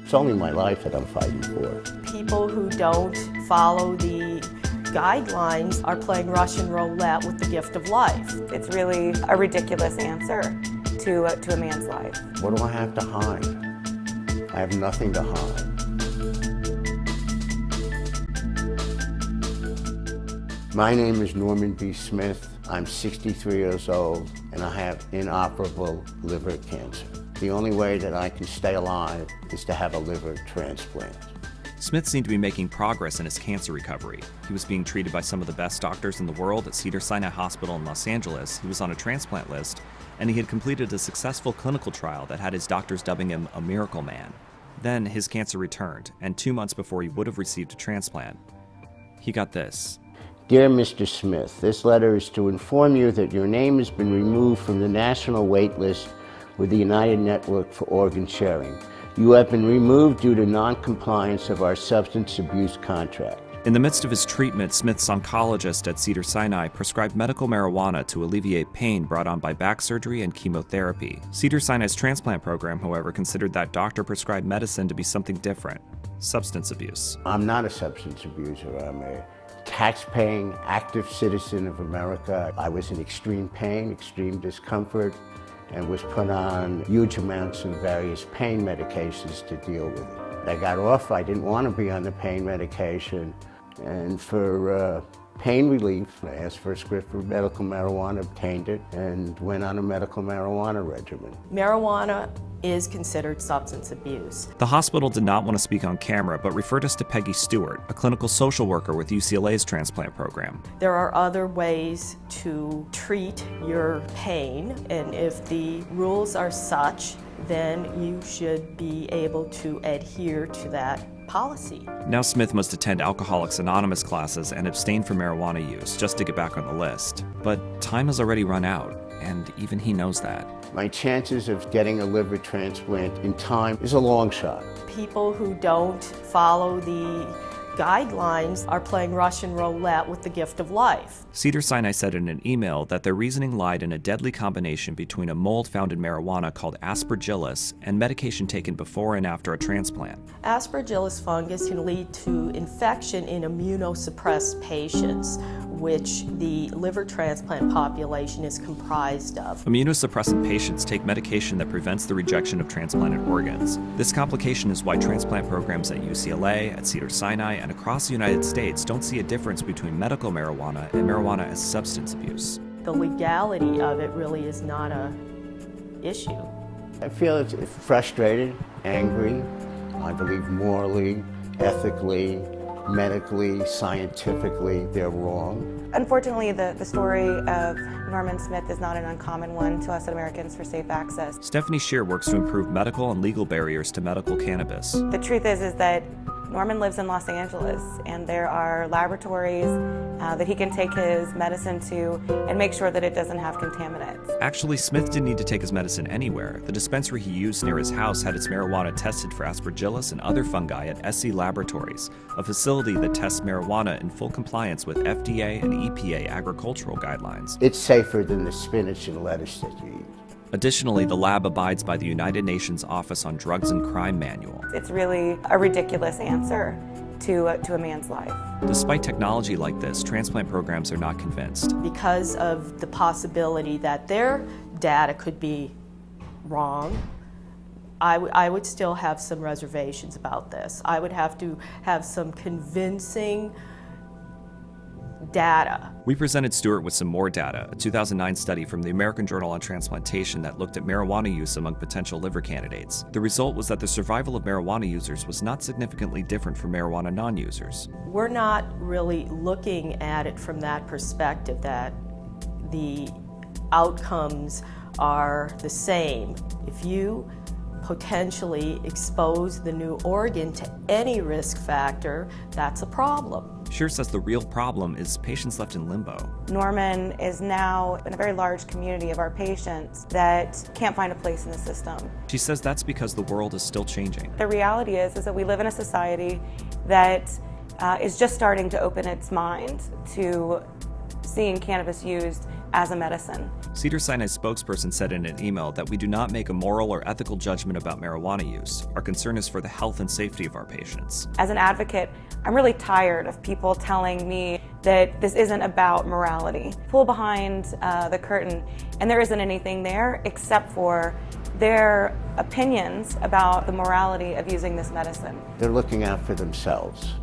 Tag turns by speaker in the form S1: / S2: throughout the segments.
S1: It's only my life that I'm fighting for.
S2: People who don't follow the guidelines are playing Russian roulette with the gift of life.
S3: It's really a ridiculous answer to a man's life.
S1: What do I have to hide? I have nothing to hide. My name is Norman B. Smith. I'm 63 years old, and I have inoperable liver cancer. The only way that I can stay alive is to have a liver transplant.
S4: Smith seemed to be making progress in his cancer recovery. He was being treated by some of the best doctors in the world at Cedars-Sinai Hospital in Los Angeles. He was on a transplant list, and he had completed a successful clinical trial that had his doctors dubbing him a miracle man. Then his cancer returned, and 2 months before he would have received a transplant, he got this.
S1: Dear Mr. Smith, this letter is to inform you that your name has been removed from the national wait list with the United Network for Organ Sharing. You have been removed due to non-compliance of our substance abuse contract.
S4: In the midst of his treatment, Smith's oncologist at Cedars-Sinai prescribed medical marijuana to alleviate pain brought on by back surgery and chemotherapy. Cedars-Sinai's transplant program, however, considered that doctor-prescribed medicine to be something different: substance abuse.
S1: I'm not a substance abuser. I'm a tax-paying, active citizen of America. I was in extreme pain, extreme discomfort, and was put on huge amounts of various pain medications to deal with it. I got off. I didn't want to be on the pain medication, and for pain relief, I asked for a script for medical marijuana, obtained it, and went on a medical marijuana regimen.
S2: Marijuana is considered substance abuse.
S4: The hospital did not want to speak on camera, but referred us to Peggy Stewart, a clinical social worker with UCLA's transplant program.
S2: There are other ways to treat your pain, and if the rules are such, then you should be able to adhere to that policy.
S4: Now Smith must attend Alcoholics Anonymous classes and abstain from marijuana use just to get back on the list. But time has already run out, and even he knows that.
S1: My chances of getting a liver transplant in time is a long shot.
S2: People who don't follow the guidelines are playing Russian roulette with the gift of life.
S4: Cedars-Sinai said in an email that their reasoning lied in a deadly combination between a mold found in marijuana called aspergillus and medication taken before and after a transplant.
S2: Aspergillus fungus can lead to infection in immunosuppressed patients, which the liver transplant population is comprised of.
S4: Immunosuppressant patients take medication that prevents the rejection of transplanted organs. This complication is why transplant programs at UCLA, at Cedars-Sinai, and across the United States don't see a difference between medical marijuana and marijuana as substance abuse.
S2: The legality of it really is not an issue.
S1: I feel it's frustrated, angry, I believe morally, ethically, medically, scientifically, they're wrong.
S3: Unfortunately, the story of Norman Smith is not an uncommon one to us Americans for safe access.
S4: Stephanie Shear works to improve medical and legal barriers to medical cannabis.
S3: The truth is that Norman lives in Los Angeles, and there are laboratories that he can take his medicine to and make sure that it doesn't have contaminants.
S4: Actually, Smith didn't need to take his medicine anywhere. The dispensary he used near his house had its marijuana tested for aspergillus and other fungi at SC Laboratories, a facility that tests marijuana in full compliance with FDA and EPA agricultural guidelines.
S1: It's safer than the spinach and lettuce that you eat.
S4: Additionally, the lab abides by the United Nations Office on Drugs and Crime Manual.
S3: It's really a ridiculous answer to a man's life.
S4: Despite technology like this, transplant programs are not convinced.
S2: Because of the possibility that their data could be wrong, I would still have some reservations about this. I would have to have some convincing data.
S4: We presented Stewart with some more data, a 2009 study from the American Journal on Transplantation that looked at marijuana use among potential liver candidates. The result was that the survival of marijuana users was not significantly different from marijuana non-users.
S2: We're not really looking at it from that perspective, that the outcomes are the same. If you potentially expose the new organ to any risk factor, that's a problem.
S4: Shear says the real problem is patients left in limbo.
S3: Norman is now in a very large community of our patients that can't find a place in the system.
S4: She says that's because the world is still changing.
S3: The reality is that we live in a society that is just starting to open its mind to seeing cannabis used as a medicine.
S4: Cedars-Sinai's spokesperson said in an email that we do not make a moral or ethical judgment about marijuana use. Our concern is for the health and safety of our patients.
S3: As an advocate, I'm really tired of people telling me that this isn't about morality. Pull behind the curtain, and there isn't anything there except for their opinions about the morality of using this medicine.
S1: They're looking out for themselves,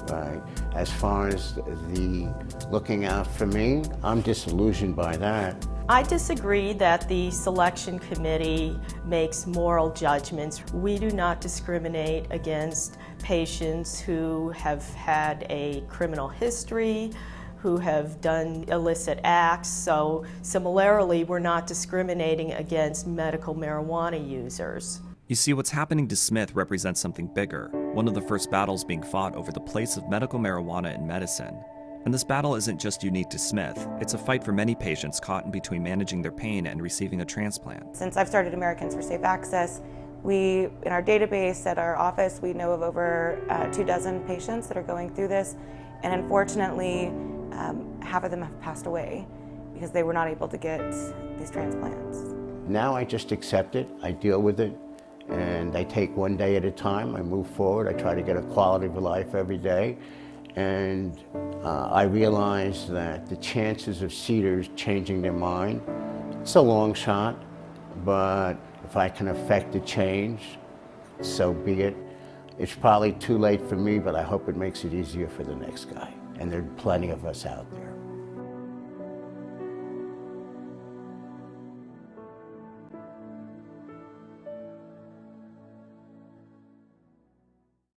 S1: right? As far as the looking out for me, I'm disillusioned by that.
S2: I disagree that the selection committee makes moral judgments. We do not discriminate against patients who have had a criminal history, who have done illicit acts. So similarly, we're not discriminating against medical marijuana users.
S4: You see, what's happening to Smith represents something bigger, one of the first battles being fought over the place of medical marijuana in medicine. And this battle isn't just unique to Smith. It's a fight for many patients caught in between managing their pain and receiving a transplant.
S3: Since I've started Americans for Safe Access, in our database at our office, we know of over 24 patients that are going through this. And unfortunately, half of them have passed away because they were not able to get these transplants.
S1: Now I just accept it, I deal with it, and I take one day at a time. I move forward, I try to get a quality of life every day. And I realize that the chances of Cedars changing their mind, it's a long shot, but if I can affect the change, so be it. It's probably too late for me, but I hope it makes it easier for the next guy. And there are plenty of us out there.